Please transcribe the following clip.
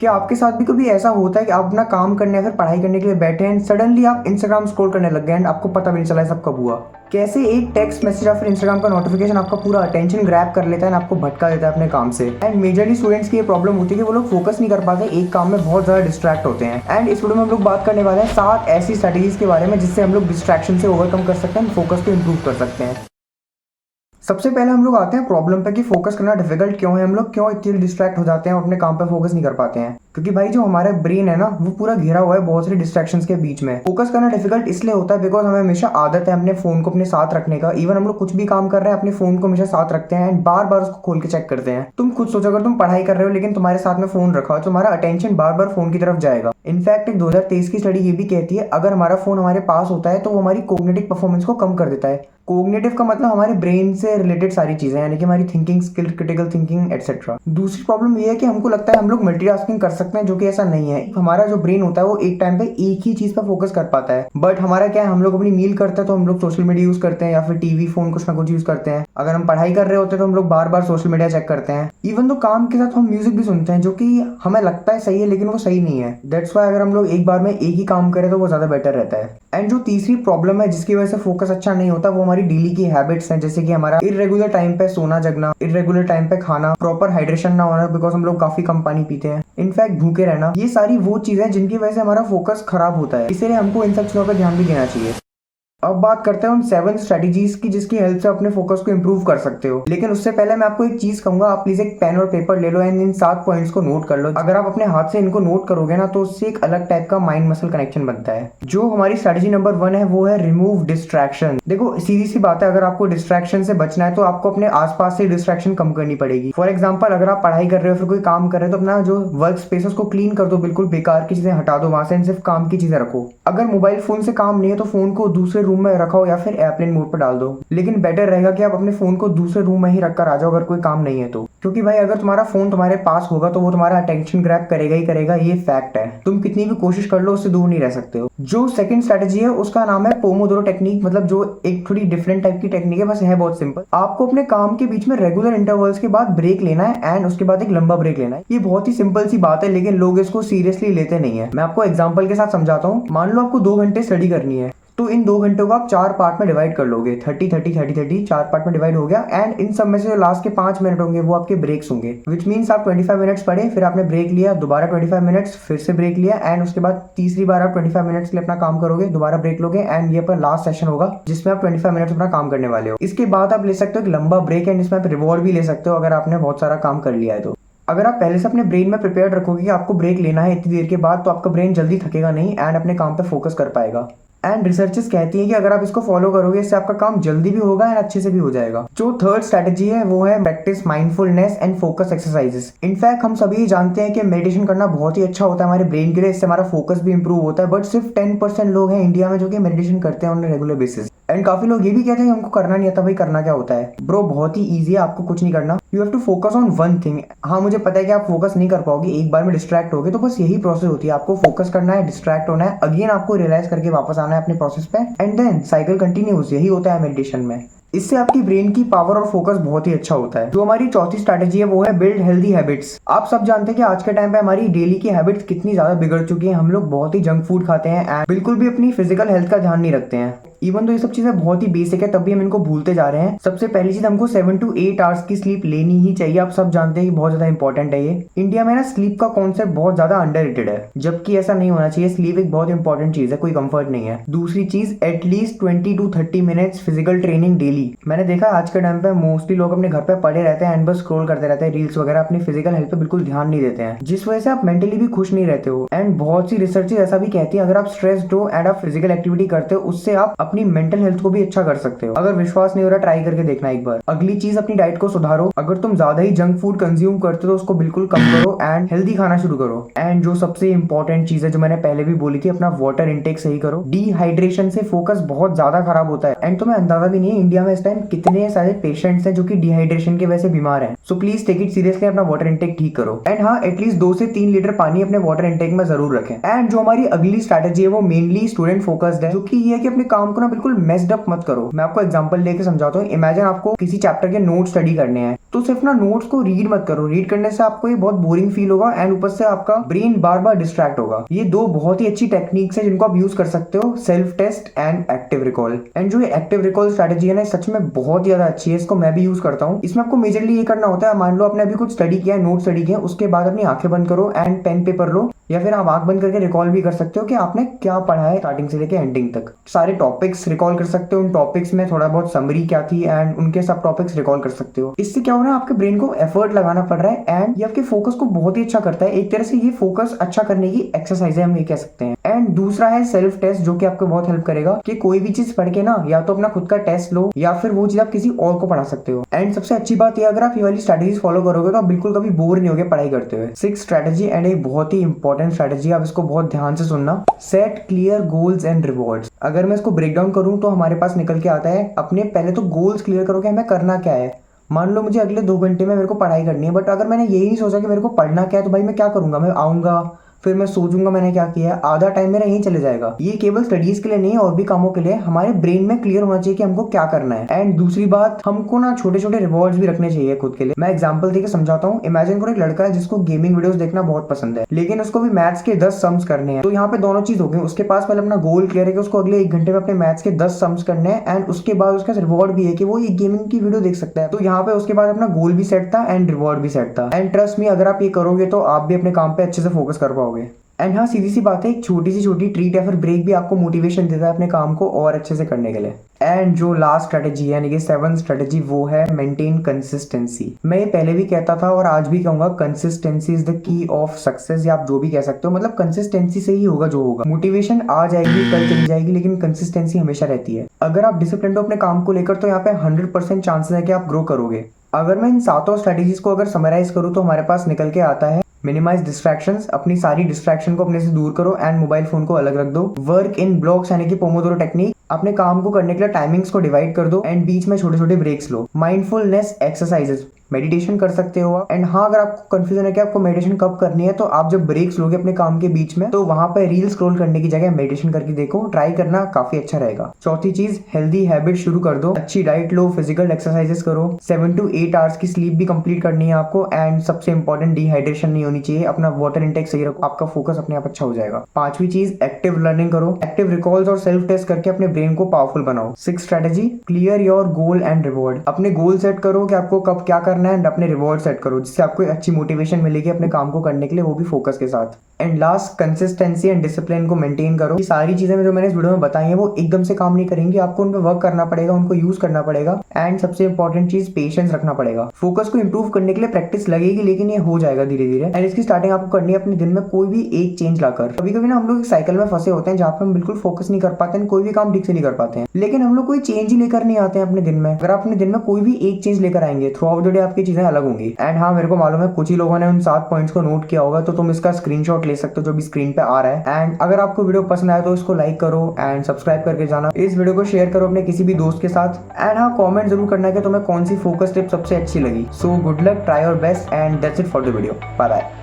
क्या आपके साथ भी कभी ऐसा होता है कि आप अपना काम करने या फिर पढ़ाई करने के लिए बैठे हैं, सडनली आप इंस्टाग्राम स्क्रॉल करने लग गए एंड आपको पता भी नहीं चला है सब कब हुआ? कैसे एक टेक्स्ट मैसेज या फिर इंस्टाग्राम का नोटिफिकेशन आपका पूरा अटेंशन ग्रैब कर लेता है एंड आपको भटका देता है अपने काम से। एंड मेजरली स्टूडेंट्स की ये प्रॉब्लम होती है कि वो लोग फोकस नहीं कर पाते, एक काम में बहुत ज्यादा डिस्ट्रैक्ट होते हैं। एंड इस वीडियो में हम लोग बात करने वाले हैं 7 ऐसी स्ट्रेटजीज के बारे में जिससे हम लोग डिस्ट्रैक्शन से ओवरकम कर सकते हैं, फोकस को इंप्रूव कर सकते हैं। सबसे पहले हम लोग आते हैं प्रॉब्लम पे कि फोकस करना डिफिकल्ट क्यों है, हम लोग क्यों इतने डिस्ट्रैक्ट हो जाते हैं और अपने काम पे फोकस नहीं कर पाते हैं। क्योंकि भाई जो हमारा ब्रेन है ना, वो पूरा घिरा हुआ है बहुत सारी डिस्ट्रैक्शंस के बीच में। फोकस करना डिफिकल्ट इसलिए होता है बिकॉज हमें हमेशा आदत है अपने फोन को अपने साथ रखने का। इवन हम लोग कुछ भी काम कर रहे हैं अपने फोन को हमेशा साथ रखते हैं एंड बार बार उसको खोल के चेक करते हैं। तुम खुद सोचो, अगर तुम पढ़ाई कर रहे हो लेकिन तुम्हारे साथ में फोन रखा हो तो तुम्हारा अटेंशन बार बार फोन की तरफ जाएगा। इनफैक्ट एक 2023 की स्टडी ये भी कहती है अगर हमारा फोन हमारे पास होता है तो वो हमारी कोग्निटिव परफॉर्मेंस को कम कर देता है। कोग्निटिव का मतलब हमारे ब्रेन से रिलेटेड सारी चीजें, यानी कि हमारी thinking skill, critical thinking etcetera. दूसरी प्रॉब्लम ये है कि हमको लगता है हम लोग मल्टीटास्किंग कर सकते हैं, जो कि ऐसा नहीं है। हमारा जो ब्रेन होता है वो एक टाइम पे एक ही चीज पर फोकस कर पाता है। बट हमारा क्या है, हम लोग अपनी मील करते हैं तो हम लोग सोशल मीडिया यूज करते हैं या फिर टीवी फोन कुछ ना कुछ यूज करते हैं। अगर हम पढ़ाई कर रहे होते हैं तो हम लोग बार बार सोशल मीडिया चेक करते हैं। इवन तो काम के साथ हम म्यूजिक भी सुनते हैं जो कि हमें लगता है सही है लेकिन वो सही नहीं है। दैट्स वाई अगर हम लोग एक बार में एक ही काम करें तो वो ज्यादा बेटर रहता है। एंड जो तीसरी प्रॉब्लम है जिसकी वजह से फोकस अच्छा नहीं होता, वो हमारी डेली की हैबिट्स हैं, जैसे कि हमारा इरेगुलर टाइम पे सोना जगना, इरेगुलर टाइम पे खाना, प्रॉपर हाइड्रेशन ना होना बिकॉज हम लोग काफी कम पानी पीते हैं, इनफैक्ट भूखे रहना। ये सारी वो चीजें जिनकी वजह से हमारा फोकस खराब होता है, इसलिए हमको इन सब चीजों पर ध्यान भी देना चाहिए। अब बात करते हैं उन 7 स्ट्रेटजीज की जिसकी हेल्प से अपने फोकस को इंप्रूव कर सकते हो। लेकिन उससे पहले मैं आपको एक चीज कहूंगा, आप प्लीज एक पेन और पेपर ले लो एंड इन 7 पॉइंट्स को नोट कर लो। अगर आप अपने हाथ से इनको नोट करोगे ना तो उससे एक अलग टाइप का माइंड मसल कनेक्शन बनता है। जो हमारी स्ट्रेटजी नंबर 1 है वो है रिमूव डिस्ट्रैक्शन। देखो सीधी सी बात है, अगर आपको डिस्ट्रैक्शन से बचना है तो आपको अपने आसपास से डिस्ट्रैक्शन कम करनी पड़ेगी। फॉर एग्जाम्पल, अगर आप पढ़ाई कर रहे हो फिर कोई काम कर रहे हो तो अपना जो वर्क स्पेस को क्लीन कर दो, बिल्कुल बेकार की चीजें हटा दो वहां से, सिर्फ काम की चीजें रखो। अगर मोबाइल फोन से काम नहीं है तो फोन को दूसरे रूम में रखो या एयरप्लेन मोड पर डाल दो। लेकिन बेटर रहेगा कि आप अपने फोन को दूसरे रूम में ही रखकर आ जाओ अगर कोई काम नहीं है तो। क्योंकि भाई अगर तुम्हारा फोन तुम्हारे पास होगा तो वो तुम्हारा अटेंशन ग्रैब करेगा ही करेगा, ये फैक्ट है। तुम कितनी भी कोशिश कर लो उससे दूर नहीं रह सकते हो। जो सेकंड स्ट्रेटजी है उसका नाम है पोमोडोरो टेक्निक, मतलब जो एक थोड़ी डिफरेंट टाइप की टेक्निक है, बस है बहुत सिंपल। आपको अपने काम के बीच में रेगुलर इंटरवल्स के बाद ब्रेक लेना है एंड उसके बाद एक लंबा ब्रेक लेना है। ये बहुत ही सिंपल सी बात है लेकिन लोग इसको सीरियसली लेते नहीं है। मैं आपको एग्जाम्पल के साथ समझाता हूँ। मान लो आपको 2 घंटे स्टडी करनी है तो इन 2 घंटों को आप 4 पार्ट में डिवाइड कर लोगे, 30-30-30-30 4 पार्ट में डिवाइड हो गया। एंड इन सब में से जो लास्ट के 5 मिनट होंगे वो आपके ब्रेक्स होंगे, विच मीन्स आप 25 मिनट्स पढ़े, फिर आपने ब्रेक लिया, दोबारा 25 मिनट्स, फिर से ब्रेक लिया एंड उसके बाद तीसरी बार आप 25 मिनट्स के लिए अपना काम करोगे, दोबारा ब्रेक लोगे एंड ये पर लास्ट सेशन होगा जिसमें आप 25 मिनट्स अपना काम करने वाले हो। इसके बाद आप ले सकते हो एक लंबा ब्रेक एंड इसमें आप रिवॉर्ड भी ले सकते हो अगर आपने बहुत सारा काम कर लिया है तो। अगर आप पहले से अपने ब्रेन में प्रिपेयर रखोगे कि आपको ब्रेक लेना है इतनी देर के बाद, तो आपका ब्रेन जल्दी थकेगा नहीं एंड अपने काम पे फोकस कर पाएगा। एंड रिसर्चेस कहती हैं कि अगर आप इसको फॉलो करोगे इससे आपका काम जल्दी भी होगा एंड अच्छे से भी हो जाएगा। जो थर्ड स्ट्रेटजी है वो है practice mindfulness and focus exercises. In fact हम सभी जानते हैं कि मेडिटेशन करना बहुत ही अच्छा होता है हमारे ब्रेन के लिए, इससे हमारा फोकस भी इंप्रूव होता है। बट सिर्फ 10% लोग हैं इंडिया में जो कि मेडिटेशन करते हैं ऑन रेगुलर बेसिस। एंड काफी लोग ये भी कहते हैं कि हमको करना नहीं आता। भाई करना क्या होता है ब्रो, बहुत ही ईजी है, आपको कुछ नहीं करना। You have to focus on one thing. हाँ मुझे पता है कि आप फोकस नहीं कर पाओगे, एक बार में डिस्ट्रैक्ट होगे, तो बस यही प्रोसेस होती है। आपको फोकस करना है, डिस्ट्रैक्ट होना है, अगेन आपको रियलाइज करके वापस आना है अपने प्रोसेस पे एंड देन साइकिल कंटिन्यूस। यही होता है मेडिटेशन में। इससे आपकी ब्रेन की पावर और फोकस बहुत ही अच्छा होता है। जो हमारी चौथी स्ट्रैटेजी है वो है बिल्ड हेल्दी हैबिट्स। आप सब जानते हैं कि आज के टाइम पे हमारी डेली की हैबिट्स कितनी ज्यादा बिगड़ चुकी हैं। हम लोग बहुत ही जंक फूड खाते हैं एंड बिल्कुल भी अपनी फिजिकल हेल्थ का ध्यान नहीं रखते हैं। इवन तो ये सब चीजें बहुत ही बेसिक है तब भी हम इनको भूलते जा रहे हैं। सबसे पहली चीज, हमको 7 to 8 आवर्स की स्लीप लेनी ही चाहिए। आप सब जानते हैं कि बहुत ज्यादा इंपॉर्टेंट है ये। इंडिया में ना स्लीप का कॉन्सेप्ट बहुत ज्यादा अंडररेटेड है, जबकि ऐसा नहीं होना चाहिए। स्लीप एक बहुत इंपॉर्टेंट चीज है, कोई कंफर्ट नहीं है। दूसरी चीज, at least 20 to 30 minutes physical training daily. मैंने देखा आज के टाइम पे मोस्टली लोग अपने घर पे पड़े रहते हैं एंड बस स्क्रॉल करते रहते हैं रील्स वगैरह, अपनी फिजिकल हेल्थ पे बिल्कुल ध्यान नहीं देते हैं, जिस वजह से आप मेंटली भी खुश नहीं रहते हो। एंड बहुत सी रिसर्चेस ऐसा भी कहती है अगर आप स्ट्रेस्ड हो एंड आप फिजिकल एक्टिविटी करते हो उससे आप अपनी मेंटल हेल्थ भी अच्छा कर सकते हो। अगर विश्वास नहीं हो रहा ट्राई करके देखना एक बार। अगली चीज, अपनी डाइट को सुधारो। अगर तुम ज्यादा ही जंक फूड कंज्यूम करते हो तो उसको बिल्कुल कम करो एंड हेल्दी खाना शुरू करो। एंड जो सबसे इंपॉर्टेंट चीज है जो मैंने पहले भी बोली थी, अपना वाटर इंटेक सही करो। डिहाइड्रेशन से फोकस बहुत ज्यादा खराब होता है एंड तुम्हें अंदाजा भी नहीं है इंडिया में इस टाइम कितने सारे पेशेंट्स हैं जो कि डिहाइड्रेशन की वजह से बीमार हैं। So please take it seriously, अपना वाटर इंटेक ठीक करो। एंड हाँ, एटलीस्ट 2 से 3 लीटर पानी अपने वाटर इंटेक में जरूर रखें। एंड जो हमारी अगली स्ट्रैटेजी है वो मेनली स्टूडेंट फोकस्ड है, जो कि ये है कि अपने काम को ना बिल्कुल मेस्ड अप मत करो। मैं आपको एग्जांपल लेके समझाता हूँ। इमेजिन आपको किसी चैप्टर के नोट स्टडी करने हैं तो सिर्फ ना नोट्स को रीड मत करो, रीड करने से आपको ये बहुत बोरिंग फील होगा एंड ऊपर से आपका ब्रेन बार बार डिस्ट्रैक्ट होगा। ये दो बहुत ही अच्छी टेक्निक्स है जिनको आप यूज कर सकते हो, self test and active recall. And जो ये एक्टिव रिकॉल स्ट्रेटेजी है ना, सच में बहुत ज्यादा अच्छी है, इसको मैं भी यूज करता हूँ। इसमें आपको मेजरली ये करना होता है, मान लो आपने अभी कुछ स्टडी किया है, नोट स्टडी किया, उसके बाद अपनी आंखें बंद करो एंड पेन पेपर लो, या फिर आप आंख बंद करके रिकॉल भी कर सकते हो कि आपने क्या पढ़ा है स्टार्टिंग से लेके एंडिंग तक। सारे टॉपिक्स रिकॉल कर सकते हो, उन टॉपिक्स में थोड़ा बहुत समरी क्या थी एंड उनके सब टॉपिक्स रिकॉल कर सकते हो। इससे क्या हो रहा है, आपके ब्रेन को एफर्ट लगाना पड़ रहा है एंड ये आपके फोकस को बहुत ही अच्छा करता है। एक तरह से ये फोकस अच्छा करने की एक्सरसाइज है, हम ये कह सकते हैं। एंड दूसरा है सेल्फ टेस्ट, जो कि आपको बहुत हेल्प करेगा कि कोई भी चीज पढ़ के ना या तो अपना खुद का टेस्ट लो या फिर वो चीज आप किसी और को पढ़ा सकते हो। एंड सबसे अच्छी बात ये, अगर आप ये वाली स्ट्रेटेजीज फॉलो करोगे तो आप बिल्कुल कभी बोर नहीं होगे पढ़ाई करते हुए। 6th स्ट्रेटेजी एंड एक बहुत ही इंपॉर्टेंट स्ट्रेटेजी, आप इसको बहुत ध्यान से सुनना, set clear goals and rewards. अगर मैं इसको ब्रेक डाउन करूं तो हमारे पास निकल के आता है, अपने पहले तो गोल्स क्लियर करो कि हमें करना क्या है। मान लो मुझे अगले 2 घंटे में मेरे को पढ़ाई करनी है, बट अगर मैंने यही नहीं सोचा कि मेरे को पढ़ना क्या है, तो भाई मैं क्या करूंगा, मैं आऊंगा फिर मैं सोचूंगा मैंने क्या किया है, आधा टाइम मेरा यहीं चले जाएगा। ये केवल स्टडीज के लिए नहीं, और भी कामों के लिए हमारे ब्रेन में क्लियर होना चाहिए कि हमको क्या करना है। एंड दूसरी बात, हमको ना छोटे छोटे रिवॉर्ड्स भी रखने चाहिए खुद के लिए। मैं एग्जांपल देके समझाता हूँ। इमेजिन करो एक लड़का है जिसको गेमिंग वीडियोस देखना बहुत पसंद है, लेकिन उसको भी मैथ्स के 10 सम्स करने हैं। तो यहाँ पे दोनों चीज हो गई, उसके पास पहले अपना गोल क्लियर है कि उसको अगले 1 घंटे में अपने मैथ्स के 10 सम्स करने हैं, एंड उसके बाद उसका रिवॉर्ड भी है कि वो ये गेमिंग की वीडियो देख सकता है। तो यहाँ पे उसके बाद अपना गोल भी सेट था एंड रिवॉर्ड भी सेट था। एंड ट्रस्ट मी, अगर आप ये करोगे तो आप भी अपने काम पे अच्छे से फोकस कर पाओगे। एंड हाँ, सीधी सी बात है, एक छोटी सी ट्रीट या फिर ब्रेक भी आपको मोटिवेशन देता है अपने काम को और अच्छे से करने के लिए। एंड जो लास्ट स्ट्रेटेजी है, यानी कि 7th स्ट्रेटेजी, वो है मेंटेन कंसिस्टेंसी। मैं ये पहले भी कहता था और आज भी कहूंगा, consistency is the key of success, या आप जो भी कह सकते हो, मतलब कंसिस्टेंसी से ही होगा जो होगा। मोटिवेशन आ जाएगी, कल चली जाएगी, लेकिन कंसिस्टेंसी हमेशा रहती है। अगर आप डिसिप्लिन हो अपने काम को लेकर, तो यहाँ पे 100% चांसेस है कि आप ग्रो करोगे। अगर मैं इन 7 स्ट्रेटेजीज को अगर समराइज करूँ तो हमारे पास निकल के आता है, मिनिमाइज डिस्ट्रैक्शंस, अपनी सारी डिस्ट्रैक्शन को अपने से दूर करो एंड मोबाइल फोन को अलग रख दो। वर्क इन ब्लॉक्स, यानी कि पोमोडोरो टेक्निक, अपने काम को करने के लिए टाइमिंग्स को डिवाइड कर दो एंड बीच में छोटे छोटे ब्रेक्स लो। माइंडफुलनेस एक्सरसाइजेस, मेडिटेशन कर सकते हो। एंड हाँ, अगर आपको कंफ्यूजन है कि आपको मेडिटेशन कब करनी है, तो आप जब ब्रेक्स लोगे अपने काम के बीच में, तो वहां पर रील स्क्रॉल करने की जगह मेडिटेशन करके देखो, ट्राई करना, काफी अच्छा रहेगा। चौथी चीज, हेल्दी हैबिट शुरू कर दो, अच्छी डाइट लो, फिजिकल एक्सरसाइजेस करो, 7 to 8 आवर्स की स्लीप भी कंप्लीट करनी है आपको। एंड सबसे इंपॉर्टेंट, डिहाइड्रेशन नहीं होनी चाहिए, अपना वाटर इंटेक सही रखो, आपका फोकस अपने आप अच्छा हो जाएगा। 5वीं चीज, एक्टिव लर्निंग करो, एक्टिव रिकॉल्स और सेल्फ टेस्ट करके अपने ब्रेन को पावरफुल बनाओ। 6th strategy, clear your goal and reward, अपने गोल सेट करो कि आपको कब क्या करना है एंड अपने रिवॉर्ड सेट करो, जिससे आपको अच्छी मोटिवेशन मिलेगी अपने काम को करने के लिए, वो भी फोकस के साथ। And last, consistency and discipline को मेंटेन करो। ये सारी चीजें जो मैंने इस वीडियो में बताई हैं, वो एकदम से काम नहीं करेंगी, आपको उन पर वर्क करना पड़ेगा, उनको यूज करना पड़ेगा। एंड सबसे इंपॉर्टेंट चीज, पेशेंस रखना पड़ेगा। फोकस को इंप्रूव करने के लिए प्रैक्टिस लगेगी, लेकिन ये हो जाएगा धीरे धीरे। एंड इसकी स्टार्टिंग आपको करनी है अपने दिन में कोई भी एक चेंज लाकर। कभी कभी ना हम लोग एक साइकिल में फंसे होते हैं जहाँ पे हम बिल्कुल फोकस नहीं कर पाते हैं, कोई भी काम ठीक से नहीं कर पाते हैं, लेकिन हम लोग कोई चेंज ही लेकर नहीं आते हैं अपने दिन में। अगर आप अपने दिन में कोई भी एक चेंज लेकर आएंगे, थ्रू आउट द डे आपकी चीजें अलग होंगी। एंड हाँ, मेरे को मालूम है कुछ ही लोगों ने उन 7 पॉइंट्स को नोट किया होगा, तो तुम इसका स्क्रीनशॉट ले सकते हो जो भी स्क्रीन पे आ रहा है। एंड अगर आपको वीडियो पसंद आया तो इसको लाइक करो एंड सब्सक्राइब करके जाना। इस वीडियो को शेयर करो अपने किसी भी दोस्त के साथ। एंड हाँ, कमेंट जरूर करना कि तुम्हें कौन सी फोकस टिप सबसे अच्छी लगी। So good luck, try your best and that's it for the video. Bye bye.